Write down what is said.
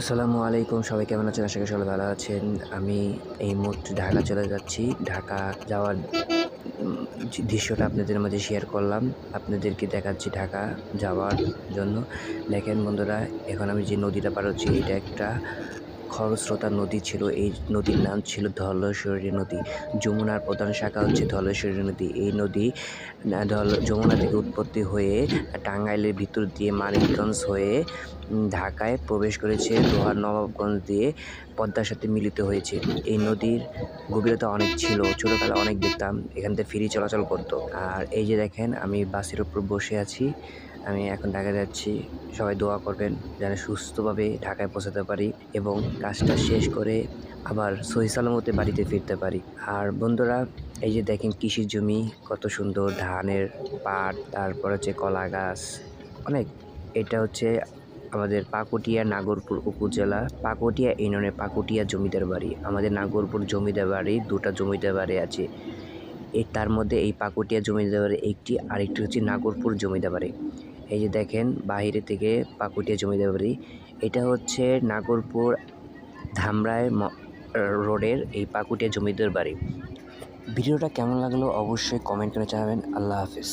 আসসালামু আলাইকুম, সবাই কেমন আছেন? আশা করি সবাই ভালো আছেন। আমি এই মুহূর্তে ঢাকা চলে যাচ্ছি। ঢাকা যাওয়ার উম দৃশ্যটা আপনাদের মাঝে শেয়ার করলাম। আপনাদেরকে দেখাচ্ছি ঢাকা যাওয়ার জন্য। দেখেন বন্ধুরা, এখন আমি যে নদীটা পার হচ্ছি এটা একটা খরস্রোতা নদী ছিল। এই নদীর নাম ছিল ধলেশ্বরী নদী। যমুনার প্রধান শাখা হচ্ছে ধলেশ্বরী নদী। এই নদী যমুনা থেকে উৎপত্তি হয়ে টাঙ্গাইলের ভিতর দিয়ে মানিকগঞ্জ হয়ে ঢাকায় প্রবেশ করেছে। দোহার নবাবগঞ্জ দিয়ে পদ্মার সাথে মিলিত হয়েছে। এই নদীর গভীরতা অনেক ছিল। ছোটবেলায় অনেক দেখতাম। এখান থেকে ফেরি চলাচল করতো। আর এই যে দেখেন, আমি বাসের উপর বসে আছি। আমি এখন ঢাকা যাচ্ছি। সবাই দোয়া করবেন যেন সুস্থভাবে ঢাকায় পৌঁছাতে পারি এবং কাজটা শেষ করে আবার সহি সালামতে বাড়িতে ফিরতে পারি। আর বন্ধুরা, এই যে দেখেন কৃষির জমি কত সুন্দর, ধানের পাট, তারপর হচ্ছে কলা গাছ অনেক। এটা হচ্ছে আমাদের পাকুটিয়া নাগরপুর উপজেলা পাকুটিয়া ইউনিয়নের পাকুটিয়া জমিদার বাড়ি। আমাদের নাগরপুর জমিদার বাড়ি, দুটা জমিদার বাড়ি আছে। তার মধ্যে এই পাকুটিয়া জমিদার বাড়ি একটি, আরেকটি হচ্ছে নাগরপুর জমিদার বাড়ি। এই যে দেখেন বাইরে থেকে পাকুটিয়া জমিদার বাড়ি। এটা হচ্ছে নাগরপুর ধামরাই রোডের এই পাকুটিয়া জমিদার বাড়ি। ভিডিওটা কেমন লাগলো অবশ্যই কমেন্ট করে জানাবেন। আল্লাহ হাফেজ।